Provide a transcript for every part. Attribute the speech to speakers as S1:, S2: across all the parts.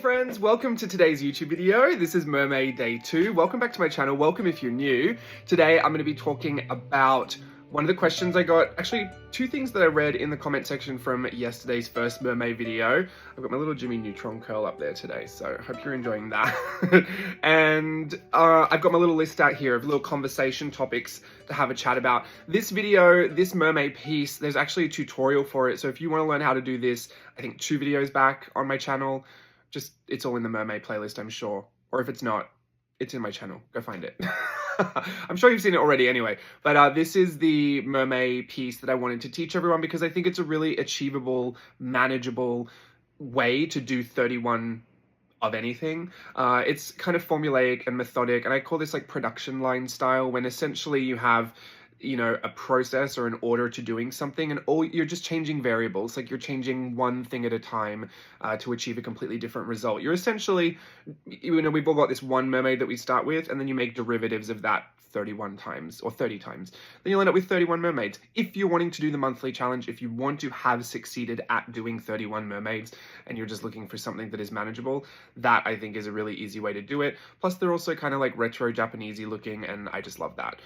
S1: friends, welcome to today's YouTube video. This is Mermay Day 2. Welcome back to my channel. Welcome if you're new. Today I'm going to be talking about one of the questions I got, actually two things that I read in the comment section from yesterday's first Mermay video. I've got my little Jimmy Neutron curl up there today, so I hope you're enjoying that. And I've got my little list out here of little conversation topics to have a chat about. This video, this Mermay piece, there's actually a tutorial for it, so if you want to learn how to do this, I think 2 videos back on my channel, it's all in the Mermay playlist, I'm sure. Or if it's not, it's in my channel. Go find it. I'm sure you've seen it already anyway. But this is the Mermay piece that I wanted to teach everyone because I think it's a really achievable, manageable way to do 31 of anything. It's kind of formulaic and methodic, and I call this like production line style, when essentially you have, you know, a process or an order to doing something, and you're just changing variables. Like, you're changing one thing at a time to achieve a completely different result. You're essentially, you know, we've all got this one mermaid that we start with, and then you make derivatives of that 31 times or 30 times. Then you'll end up with 31 mermaids. If you're wanting to do the monthly challenge, if you want to have succeeded at doing 31 mermaids and you're just looking for something that is manageable, that I think is a really easy way to do it. Plus they're also kind of like retro Japanesey looking, and I just love that.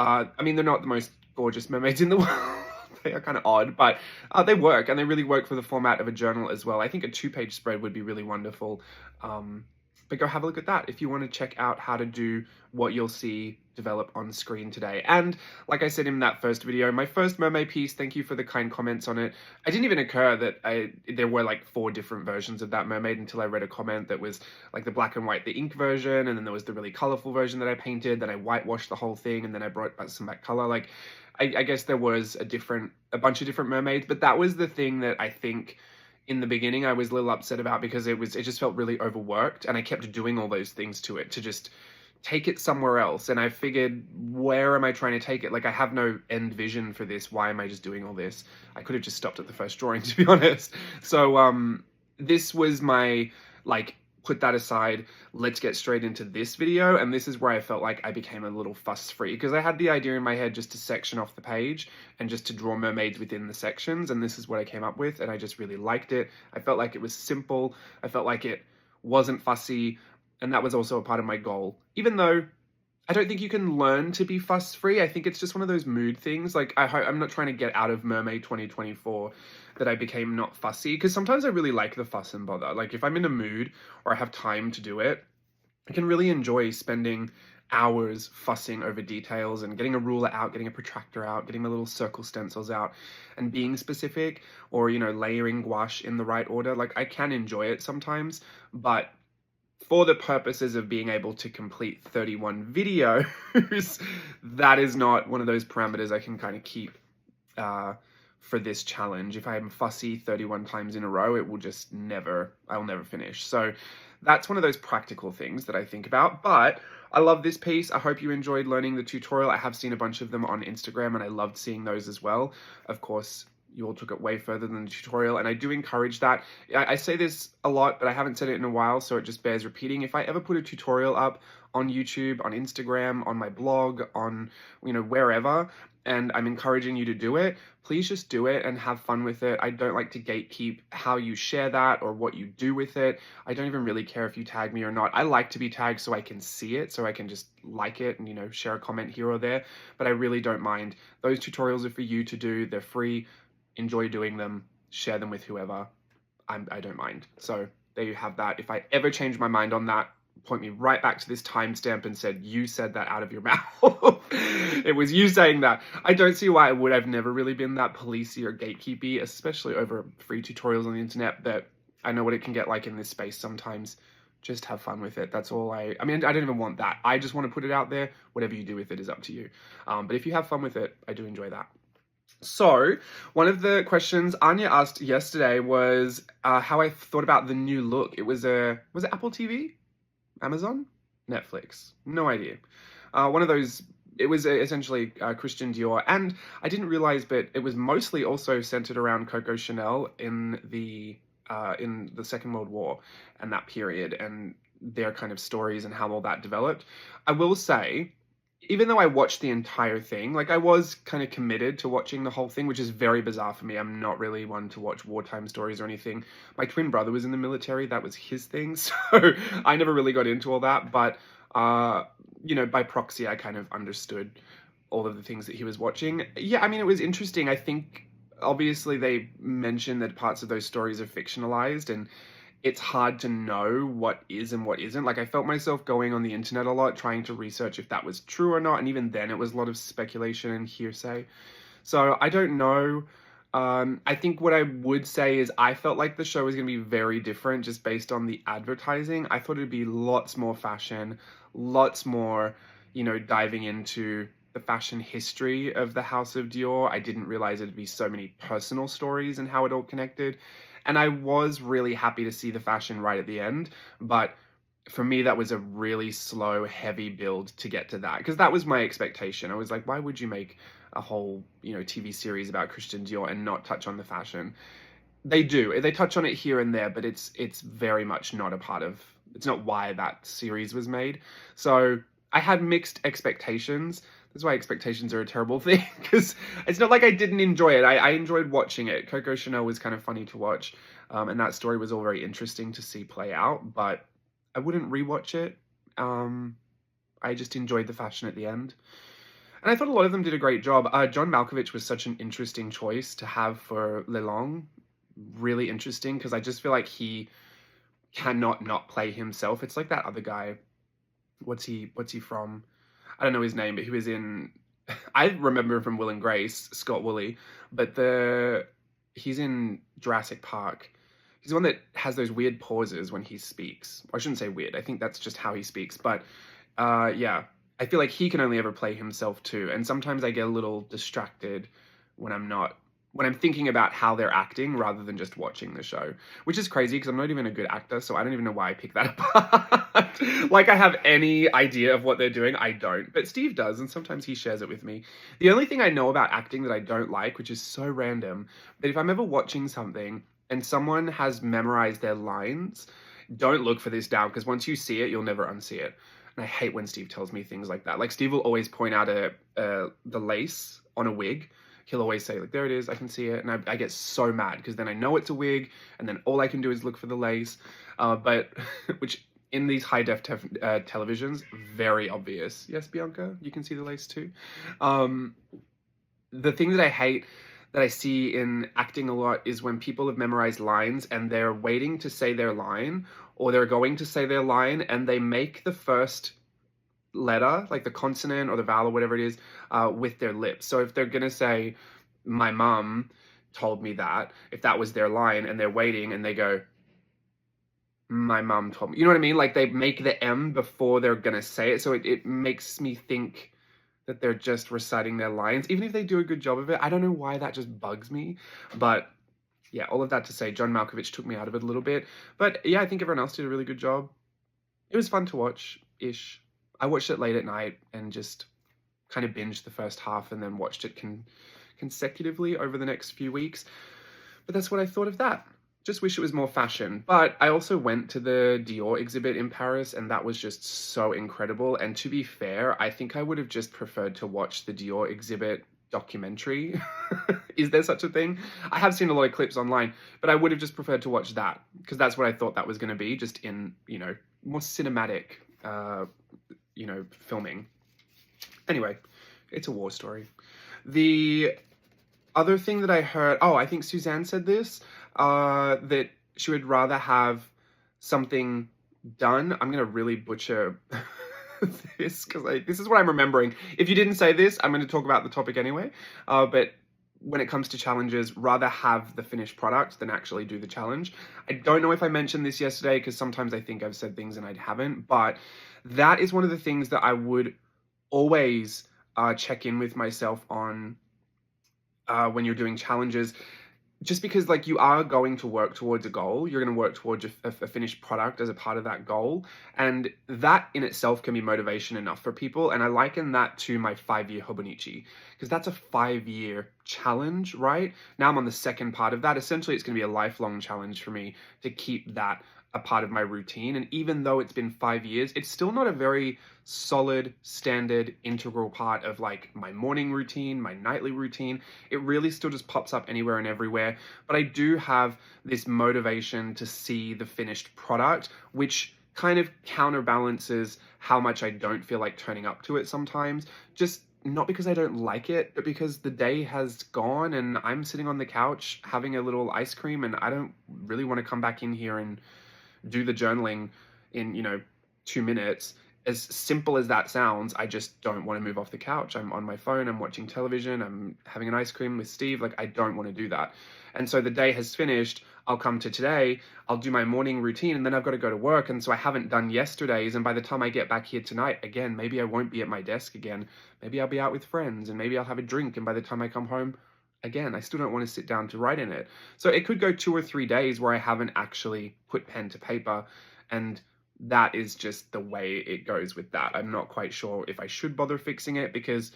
S1: I mean, they're not the most gorgeous mermaids in the world. They are kind of odd, but they work, and they really work for the format of a journal as well. I think a 2-page spread would be really wonderful. But go have a look at that if you want to check out how to do what you'll see develop on screen today. And like I said in that first video, my first Mermay piece, thank you for the kind comments on it. I didn't even occur that there were like 4 different versions of that mermaid until I read a comment that was like the black and white, the ink version, and then there was the really colorful version that I painted, then I whitewashed the whole thing, and then I brought back some back color. Like, I guess there was a bunch of different mermaids, but that was the thing that I think in the beginning I was a little upset about, because it just felt really overworked, and I kept doing all those things to it to just take it somewhere else. And I figured, where am I trying to take it? Like, I have no end vision for this. Why am I just doing all this? I could have just stopped at the first drawing, to be honest. So this was my, like, put that aside, let's get straight into this video. And this is where I felt like I became a little fuss free, because I had the idea in my head just to section off the page and just to draw mermaids within the sections, and this is what I came up with, and I just really liked it. I felt like it was simple, I felt like it wasn't fussy, and that was also a part of my goal. Even though I don't think you can learn to be fuss free, I think it's just one of those mood things. Like, I'm not trying to get out of Mermay 2024 that I became not fussy, because sometimes I really like the fuss and bother. Like, if I'm in a mood or I have time to do it, I can really enjoy spending hours fussing over details and getting a ruler out, getting a protractor out, getting my little circle stencils out, and being specific, or, you know, layering gouache in the right order. Like, I can enjoy it sometimes, but for the purposes of being able to complete 31 videos, that is not one of those parameters I can kind of keep for this challenge. If I'm fussy 31 times in a row, it will just I'll never finish. So that's one of those practical things that I think about. But I love this piece. I hope you enjoyed learning the tutorial. I have seen a bunch of them on Instagram, and I loved seeing those as well. Of course, you all took it way further than the tutorial, and I do encourage that. I say this a lot, but I haven't said it in a while, so it just bears repeating. If I ever put a tutorial up on YouTube, on Instagram, on my blog, on, you know, wherever, and I'm encouraging you to do it, please just do it and have fun with it. I don't like to gatekeep how you share that or what you do with it. I don't even really care if you tag me or not. I like to be tagged so I can see it, so I can just like it and, you know, share a comment here or there, but I really don't mind. Those tutorials are for you to do. They're free. Enjoy doing them, share them with whoever. I don't mind. So there you have that. If I ever change my mind on that, point me right back to this timestamp and said, you said that out of your mouth. It was you saying that. I don't see why it would. I've never really been that policey or gatekeepy, especially over free tutorials on the internet, but I know what it can get like in this space sometimes. Just have fun with it. That's all I mean, I don't even want that. I just want to put it out there. Whatever you do with it is up to you. But if you have fun with it, I do enjoy that. So, one of the questions Anya asked yesterday was how I thought about the new look. It was it Apple TV? Amazon? Netflix? No idea. One of those, it was essentially Christian Dior, and I didn't realize, but it was mostly also centered around Coco Chanel in the Second World War and that period, and their kind of stories and how all that developed. I will say, even though I watched the entire thing, like I was kind of committed to watching the whole thing, which is very bizarre for me. I'm not really one to watch wartime stories or anything. My twin brother was in the military, that was his thing, so I never really got into all that, but you know, by proxy I kind of understood all of the things that he was watching. Yeah, I mean, it was interesting. I think obviously they mentioned that parts of those stories are fictionalized, and it's hard to know what is and what isn't. Like, I felt myself going on the internet a lot, trying to research if that was true or not, and even then it was a lot of speculation and hearsay. So I don't know. I think what I would say is I felt like the show was going to be very different just based on the advertising. I thought it'd be lots more fashion, lots more, you know, diving into the fashion history of the House of Dior. I didn't realize it'd be so many personal stories and how it all connected. And I was really happy to see the fashion right at the end, but for me that was a really slow, heavy build to get to that, because that was my expectation. I was like, why would you make a whole, you know, TV series about Christian Dior and not touch on the fashion? They do. They touch on it here and there, but it's very much not a part of, it's not why that series was made. So I had mixed expectations. That's why expectations are a terrible thing, because it's not like I didn't enjoy it. I enjoyed watching it. Coco Chanel was kind of funny to watch, and that story was all very interesting to see play out, but I wouldn't rewatch it. I just enjoyed the fashion at the end. And I thought a lot of them did a great job. John Malkovich was such an interesting choice to have for Lelong. Really interesting, because I just feel like he cannot not play himself. It's like that other guy. What's he from? I don't know his name, but he was in, I remember him from Will and Grace, Scott Woolley, but he's in Jurassic Park. He's the one that has those weird pauses when he speaks. Or I shouldn't say weird, I think that's just how he speaks. But yeah, I feel like he can only ever play himself too. And sometimes I get a little distracted when I'm thinking about how they're acting rather than just watching the show, which is crazy because I'm not even a good actor, so I don't even know why I picked that apart. Like I have any idea of what they're doing. I don't, but Steve does, and sometimes he shares it with me. The only thing I know about acting that I don't like, which is so random, but if I'm ever watching something and someone has memorized their lines, don't look for this down, because once you see it, you'll never unsee it. And I hate when Steve tells me things like that. Like Steve will always point out the lace on a wig. He'll always say, like, there it is, I can see it. And I get so mad because then I know it's a wig, and then all I can do is look for the lace. But which in these high-def televisions, very obvious. Yes, Bianca, you can see the lace too. The thing that I hate that I see in acting a lot is when people have memorized lines and they're waiting to say their line, or they're going to say their line, and they make the first letter, like the consonant or the vowel or whatever it is, with their lips. So if they're gonna say, my mum told me that, if that was their line and they're waiting and they go, my mum told me, you know what I mean? Like they make the M before they're gonna say it. So it makes me think that they're just reciting their lines, even if they do a good job of it. I don't know why that just bugs me, but yeah, all of that to say, John Malkovich took me out of it a little bit. But yeah, I think everyone else did a really good job. It was fun to watch-ish. I watched it late at night and just kind of binged the first half and then watched it consecutively over the next few weeks. But that's what I thought of that. Just wish it was more fashion. But I also went to the Dior exhibit in Paris, and that was just so incredible. And to be fair, I think I would have just preferred to watch the Dior exhibit documentary. Is there such a thing? I have seen a lot of clips online, but I would have just preferred to watch that, because that's what I thought that was going to be, just in, you know, more cinematic you know, filming. Anyway, it's a war story. The other thing that I heard, I think Suzanne said this, that she would rather have something done. I'm going to really butcher this, because this is what I'm remembering. If you didn't say this, I'm going to talk about the topic anyway. But when it comes to challenges, rather have the finished product than actually do the challenge. I don't know if I mentioned this yesterday, because sometimes I think I've said things and I haven't, but that is one of the things that I would always check in with myself on when you're doing challenges. Just because, like, you are going to work towards a goal, you're going to work towards a finished product as a part of that goal, and that in itself can be motivation enough for people. And I liken that to my 5-year Hobonichi, because that's a 5-year challenge, right? Now I'm on the second part of that. Essentially, it's going to be a lifelong challenge for me to keep that a part of my routine. And even though it's been 5 years, it's still not a very solid, standard, integral part of like my morning routine, my nightly routine. It really still just pops up anywhere and everywhere. But I do have this motivation to see the finished product, which kind of counterbalances how much I don't feel like turning up to it sometimes. Just not because I don't like it, but because the day has gone and I'm sitting on the couch having a little ice cream and I don't really want to come back in here and do the journaling in, 2 minutes. As simple as that sounds, I just don't want to move off the couch. I'm on my phone, I'm watching television, I'm having an ice cream with Steve. Like, I don't want to do that. And so the day has finished. I'll come to today, I'll do my morning routine, and then I've got to go to work. And so I haven't done yesterday's. And by the time I get back here tonight, again, maybe I won't be at my desk again. Maybe I'll be out with friends and maybe I'll have a drink. And by the time I come home, again, I still don't want to sit down to write in it. So it could go 2 or 3 days where I haven't actually put pen to paper. And that is just the way it goes with that. I'm not quite sure if I should bother fixing it because,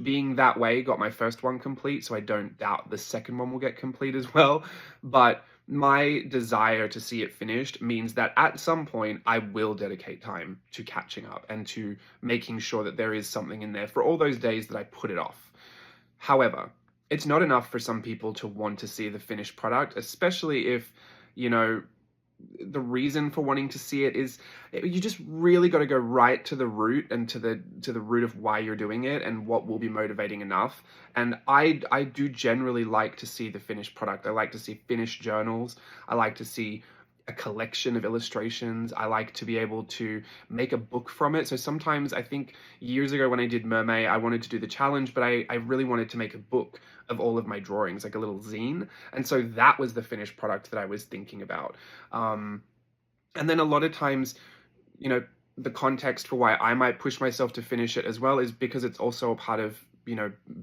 S1: being that way got my first one complete. So I don't doubt the second one will get complete as well. But my desire to see it finished means that at some point I will dedicate time to catching up and to making sure that there is something in there for all those days that I put it off. However, it's not enough for some people to want to see the finished product, especially if, the reason for wanting to see it is you just really got to go right to the root and to the root of why you're doing it and what will be motivating enough. And I do generally like to see the finished product. I like to see finished journals. I like to see a collection of illustrations. I like to be able to make a book from it. So sometimes, I think years ago when I did Mermay, I wanted to do the challenge, but I really wanted to make a book of all of my drawings, like a little zine. And so that was the finished product that I was thinking about. And then a lot of times, the context for why I might push myself to finish it as well is because it's also a part of,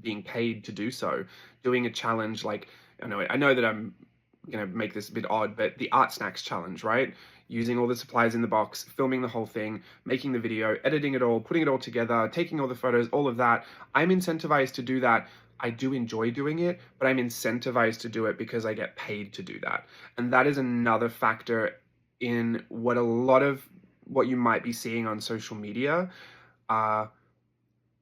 S1: being paid to do so. Doing a challenge like, I know that I'm going to make this a bit odd, but the art snacks challenge, right? Using all the supplies in the box, filming the whole thing, making the video, editing it all, putting it all together, taking all the photos, all of that. I'm incentivized to do that. I do enjoy doing it, but I'm incentivized to do it because I get paid to do that. And that is another factor in what a lot of what you might be seeing on social media.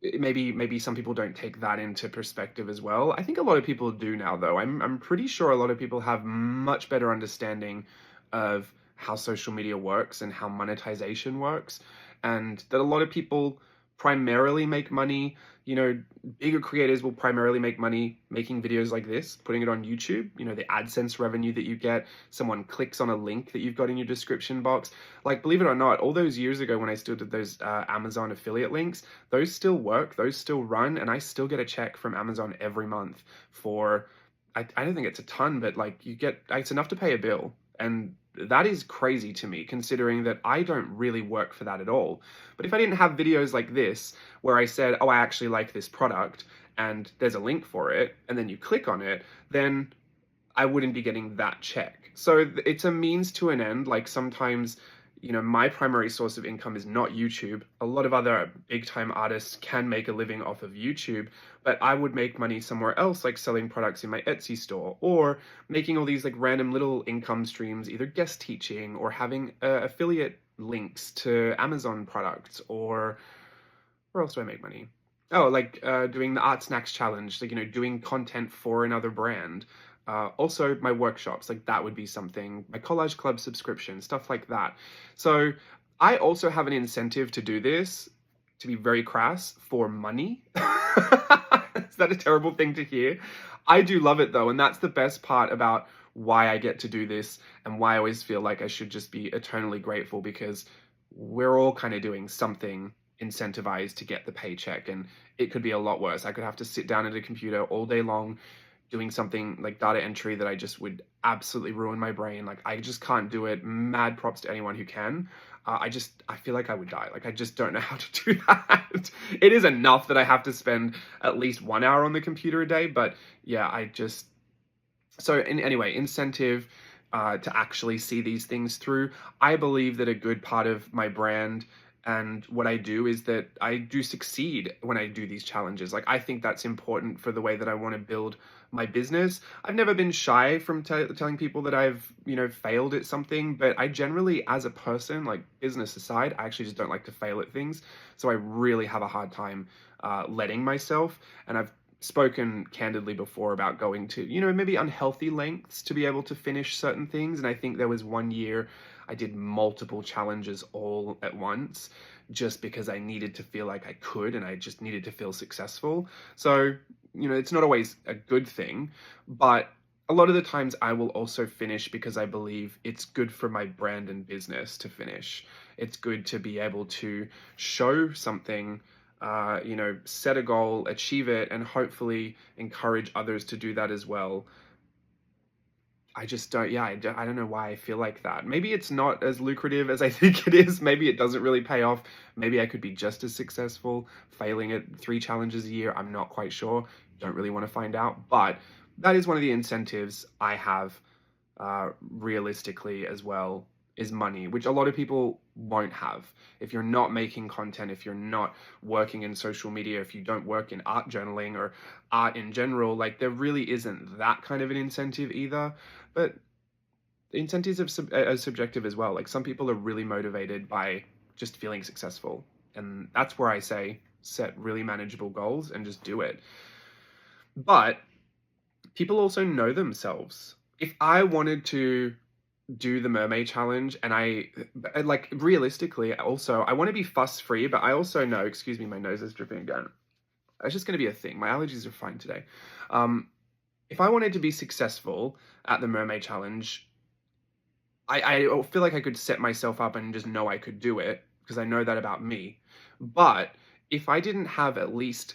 S1: Maybe some people don't take that into perspective as well. I think a lot of people do now, though. I'm pretty sure a lot of people have much better understanding of how social media works and how monetization works, and that a lot of people primarily make money. Bigger creators will primarily make money making videos like this, putting it on YouTube. The AdSense revenue that you get, someone clicks on a link that you've got in your description box. Like, believe it or not, all those years ago when I still did those Amazon affiliate links, those still work, those still run, and I still get a check from Amazon every month for, I don't think it's a ton, but like it's enough to pay a bill. And that is crazy to me, considering that I don't really work for that at all. But if I didn't have videos like this, where I said, oh, I actually like this product, and there's a link for it, and then you click on it, then I wouldn't be getting that check. So it's a means to an end. Like, sometimes, my primary source of income is not YouTube. A lot of other big-time artists can make a living off of YouTube, but I would make money somewhere else, like selling products in my Etsy store, or making all these like random little income streams, either guest teaching or having affiliate links to Amazon products, or where else do I make money? Oh, like doing the Art Snacks Challenge, like, doing content for another brand. Also my workshops, like that would be something, my Collage Club subscription, stuff like that. So I also have an incentive to do this, to be very crass, for money. Is that a terrible thing to hear? I do love it though, and that's the best part about why I get to do this and why I always feel like I should just be eternally grateful, because we're all kind of doing something incentivized to get the paycheck, and it could be a lot worse. I could have to sit down at a computer all day long doing something like data entry that I just would absolutely ruin my brain. Like, I just can't do it. Mad props to anyone who can. I feel like I would die. Like, I just don't know how to do that. It is enough that I have to spend at least 1 hour on the computer a day, but yeah, anyway, incentive to actually see these things through. I believe that a good part of my brand And what I do is that I do succeed when I do these challenges. Like, I think that's important for the way that I want to build my business. I've never been shy from telling people that I've, failed at something, but I generally, as a person, like business aside, I actually just don't like to fail at things. So I really have a hard time letting myself. And I've spoken candidly before about going to, maybe unhealthy lengths to be able to finish certain things. And I think there was one year I did multiple challenges all at once just because I needed to feel like I could and I just needed to feel successful. So, it's not always a good thing, but a lot of the times I will also finish because I believe it's good for my brand and business to finish. It's good to be able to show something, set a goal, achieve it, and hopefully encourage others to do that as well. I just don't, yeah, I don't know why I feel like that. Maybe it's not as lucrative as I think it is. Maybe it doesn't really pay off. Maybe I could be just as successful failing at 3 challenges a year. I'm not quite sure. Don't really want to find out. But that is one of the incentives I have realistically as well, is money, which a lot of people won't have. If you're not making content, if you're not working in social media, if you don't work in art journaling or art in general, like there really isn't that kind of an incentive either. But the incentives are subjective as well. Like some people are really motivated by just feeling successful. And that's where I say set really manageable goals and just do it. But people also know themselves. If I wanted to do the Mermay challenge and I like realistically also I want to be fuss free, but I also know, excuse me, my nose is dripping again. It's just going to be a thing. My allergies are fine today. If I wanted to be successful at the Mermay challenge, I feel like I could set myself up and just know I could do it because I know that about me. But if I didn't have at least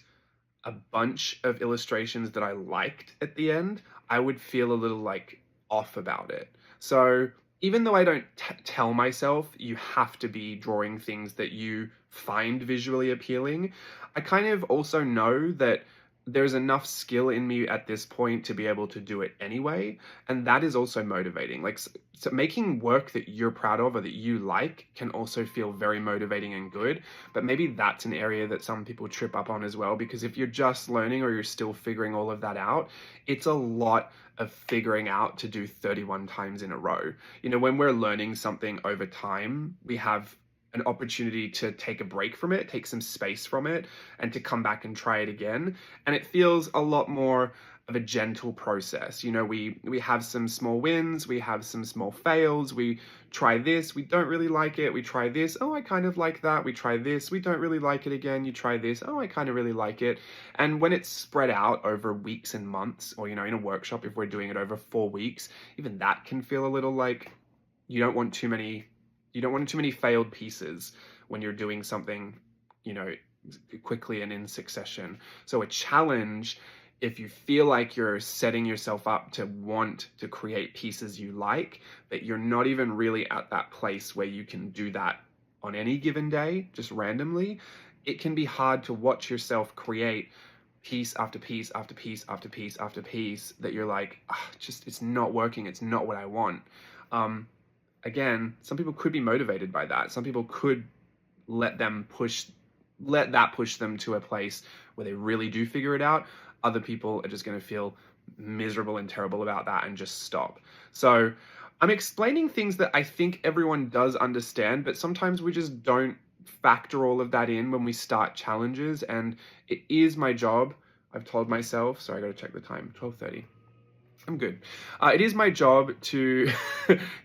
S1: a bunch of illustrations that I liked at the end, I would feel a little like off about it. So even though I don't tell myself you have to be drawing things that you find visually appealing, I kind of also know that there's enough skill in me at this point to be able to do it anyway. And that is also motivating. Like, so making work that you're proud of or that you like can also feel very motivating and good. But maybe that's an area that some people trip up on as well, because if you're just learning or you're still figuring all of that out, it's a lot of figuring out to do 31 times in a row. When we're learning something over time, we have an opportunity to take a break from it, take some space from it, and to come back and try it again. And it feels a lot more of a gentle process. We have some small wins, we have some small fails, we try this, we don't really like it, we try this, oh, I kind of like that, we try this, we don't really like it again, you try this, oh, I kind of really like it. And when it's spread out over weeks and months, or, in a workshop, if we're doing it over 4 weeks, even that can feel a little like you don't want too many failed pieces when you're doing something, quickly and in succession. So a challenge, if you feel like you're setting yourself up to want to create pieces you like, but you're not even really at that place where you can do that on any given day, just randomly, it can be hard to watch yourself create piece after piece after piece after piece after piece that you're like, it's not working. It's not what I want. Again, some people could be motivated by that. Some people could let that push them to a place where they really do figure it out. Other people are just going to feel miserable and terrible about that and just stop. So I'm explaining things that I think everyone does understand, but sometimes we just don't factor all of that in when we start challenges. And it is my job. I've told myself, sorry, I got to check the time, 12:30. I'm good. It is my job to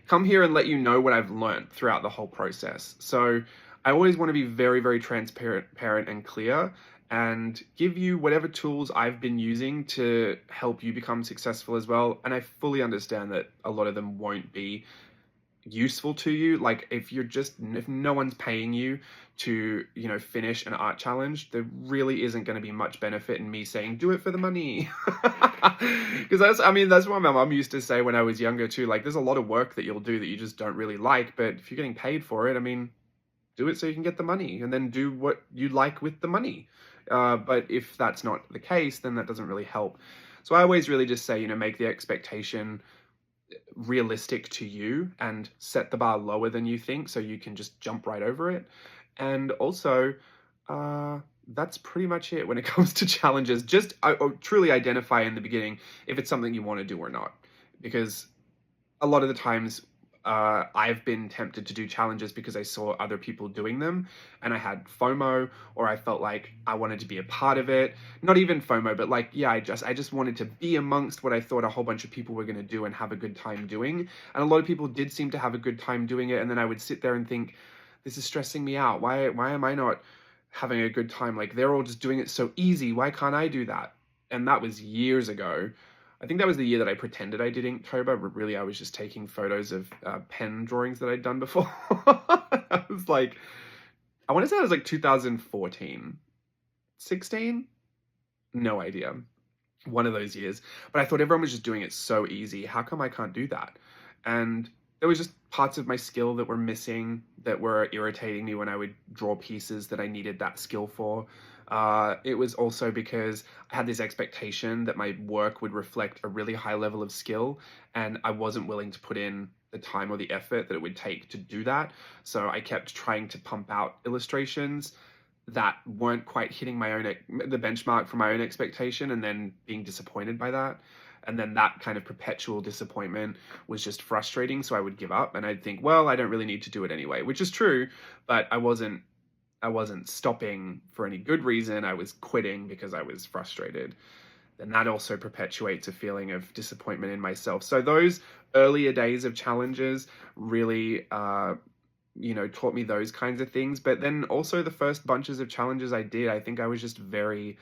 S1: come here and let you know what I've learned throughout the whole process. So I always want to be very, very transparent and clear and give you whatever tools I've been using to help you become successful as well. And I fully understand that a lot of them won't be useful to you. Like if no one's paying you to finish an art challenge, there really isn't going to be much benefit in me saying do it for the money. Because that's what my mom used to say when I was younger too. Like there's a lot of work that you'll do that you just don't really like, but if you're getting paid for it, do it so you can get the money and then do what you like with the money. But if that's not the case, then that doesn't really help. So I always really just say, make the expectation realistic to you and set the bar lower than you think so you can just jump right over it. And also, that's pretty much it when it comes to challenges. Just truly identify in the beginning if it's something you want to do or not. Because a lot of the times, I've been tempted to do challenges because I saw other people doing them and I had FOMO, or I felt like I wanted to be a part of it. Not even FOMO, but like, yeah, I just wanted to be amongst what I thought a whole bunch of people were going to do and have a good time doing. And a lot of people did seem to have a good time doing it. And then I would sit there and think, this is stressing me out. Why am I not having a good time? Like, they're all just doing it so easy. Why can't I do that? And that was years ago. I think that was the year that I pretended I did Inktober, but really I was just taking photos of pen drawings that I'd done before. I was like, I want to say it was like 2014, 16? No idea. One of those years. But I thought everyone was just doing it so easy. How come I can't do that? And there was just parts of my skill that were missing, that were irritating me when I would draw pieces that I needed that skill for. It was also because I had this expectation that my work would reflect a really high level of skill, and I wasn't willing to put in the time or the effort that it would take to do that. So I kept trying to pump out illustrations that weren't quite hitting the benchmark for my own expectation, and then being disappointed by that. And then that kind of perpetual disappointment was just frustrating. So I would give up and I'd think, well, I don't really need to do it anyway, which is true, but I wasn't stopping for any good reason. I was quitting because I was frustrated. And that also perpetuates a feeling of disappointment in myself. So those earlier days of challenges really, taught me those kinds of things. But then also the first bunches of challenges I did, I think I was just very,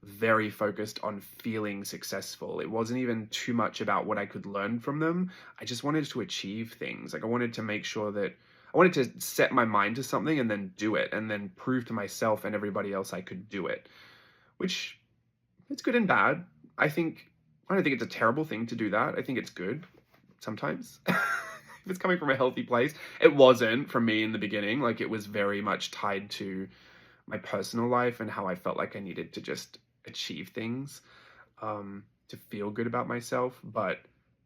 S1: very focused on feeling successful. It wasn't even too much about what I could learn from them. I just wanted to achieve things. Like, I wanted to make sure that I wanted to set my mind to something and then do it, and then prove to myself and everybody else I could do it, which, it's good and bad. I don't think it's a terrible thing to do that. I think it's good sometimes. If it's coming from a healthy place. It wasn't for me in the beginning. Like, it was very much tied to my personal life and how I felt like I needed to just achieve things, to feel good about myself. But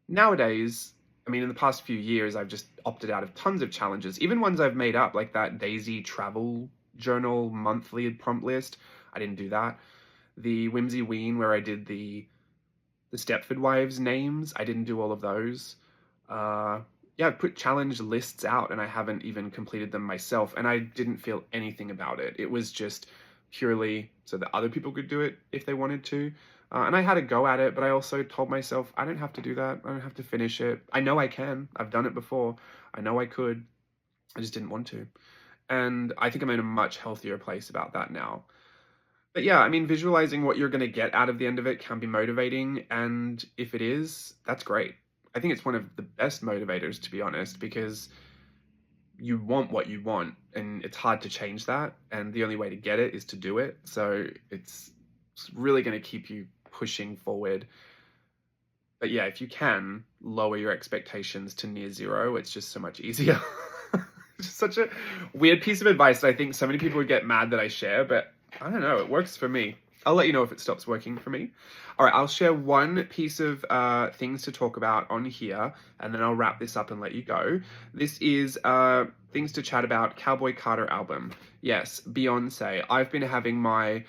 S1: nowadays, I mean, in the past few years, I've just opted out of tons of challenges, even ones I've made up, like that Daisy travel journal monthly prompt list. I didn't do that. The Whimsy Ween, where I did the Stepford wives' names, I didn't do all of those. Yeah, I've put challenge lists out and I haven't even completed them myself, and I didn't feel anything about it. It was just purely so that other people could do it if they wanted to. And I had a go at it, but I also told myself, I don't have to do that. I don't have to finish it. I know I can. I've done it before. I know I could. I just didn't want to. And I think I'm in a much healthier place about that now. But yeah, I mean, visualizing what you're going to get out of the end of it can be motivating. And if it is, that's great. I think it's one of the best motivators, to be honest, because you want what you want and it's hard to change that. And the only way to get it is to do it. So it's really going to keep you pushing forward. But yeah, if you can lower your expectations to near zero, it's just so much easier. It's just such a weird piece of advice that I think so many people would get mad that I share, but I don't know, it works for me. I'll let you know if it stops working for me. All right, I'll share one piece of things to talk about on here, and then I'll wrap this up and let you go. This is things to chat about, Cowboy Carter album. Yes, Beyonce. I've been having my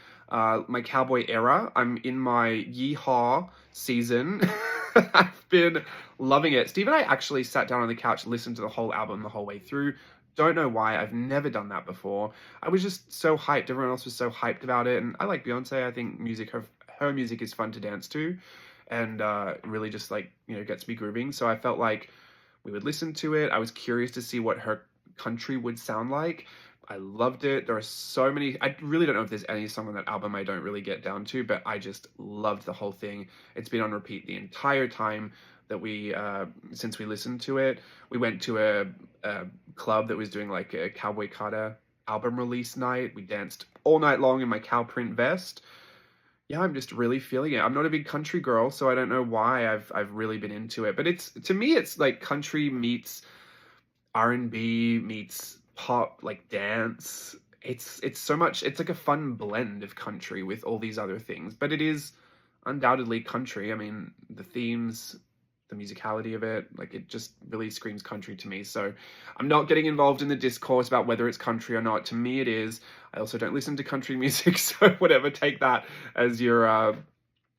S1: cowboy era. I'm in my yeehaw season. I've been loving it. Steve and I actually sat down on the couch, listened to the whole album the whole way through. Don't know why. I've never done that before. I was just so hyped. Everyone else was so hyped about it. And I like Beyonce. I think her music is fun to dance to, and really just gets me grooving. So I felt like we would listen to it. I was curious to see what her country would sound like. I loved it. There are so many. I really don't know if there's any song on that album I don't really get down to, but I just loved the whole thing. It's been on repeat the entire time that since we listened to it. We went to a club that was doing like a Cowboy Carter album release night. We danced all night long in my cow print vest. Yeah, I'm just really feeling it. I'm not a big country girl, so I don't know why I've really been into it. But to me, it's like country meets R&B meets pop, like dance. It's so much. It's like a fun blend of country with all these other things. But it is undoubtedly country. I mean, the the musicality of it. Like, it just really screams country to me. So I'm not getting involved in the discourse about whether it's country or not. To me, it is. I also don't listen to country music, so whatever, take that as your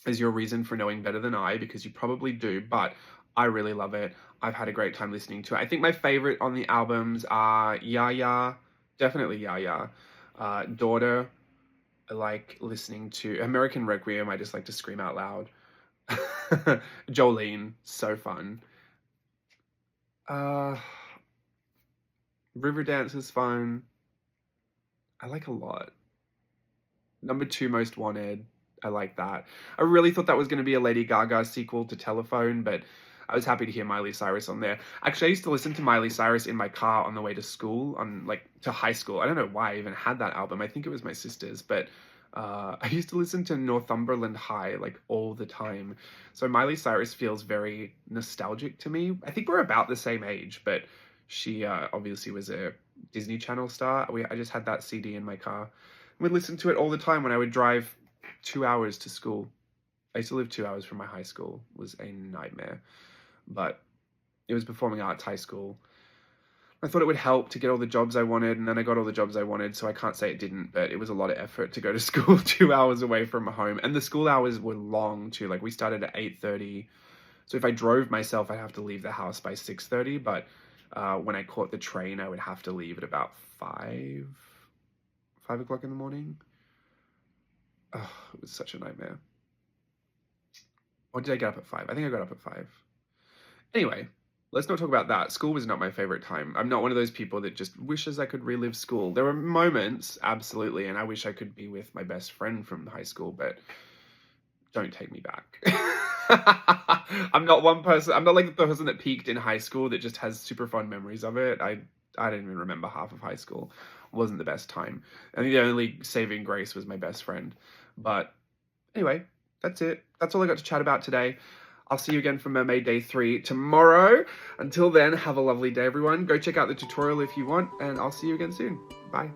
S1: reason for knowing better than I, because you probably do, but I really love it. I've had a great time listening to it. I think my favorite on the albums are Ya, definitely Ya, Daughter. I like listening to American Requiem. I just like to scream out loud. Jolene, so fun. Riverdance is fun. I like a lot. Number 2 Most Wanted. I like that. I really thought that was going to be a Lady Gaga sequel to Telephone, but I was happy to hear Miley Cyrus on there. Actually, I used to listen to Miley Cyrus in my car on the way to school, to high school. I don't know why I even had that album. I think it was my sister's, but I used to listen to Northumberland High like all the time. So Miley Cyrus feels very nostalgic to me. I think we're about the same age, but she obviously was a Disney Channel star. I just had that CD in my car. We'd listen to it all the time when I would drive 2 hours to school. I used to live 2 hours from my high school. It was a nightmare. But it was performing arts high school. I thought it would help to get all the jobs I wanted, and then I got all the jobs I wanted, so I can't say it didn't, but it was a lot of effort to go to school 2 hours away from home. And the school hours were long too. Like, we started at 8:30. So if I drove myself, I'd have to leave the house by 6:30, but when I caught the train, I would have to leave at about 5 o'clock in the morning. Oh, it was such a nightmare. Or did I get up at 5? I think I got up at 5. Anyway, let's not talk about that. School was not my favorite time. I'm not one of those people that just wishes I could relive school. There were moments, absolutely, and I wish I could be with my best friend from high school, but don't take me back. I'm not one person. I'm not like the person that peaked in high school that just has super fun memories of it. I didn't even remember half of high school. It wasn't the best time. I think the only saving grace was my best friend. But anyway, that's it. That's all I got to chat about today. I'll see you again for Mermay Day 3 tomorrow. Until then, have a lovely day, everyone. Go check out the tutorial if you want, and I'll see you again soon. Bye.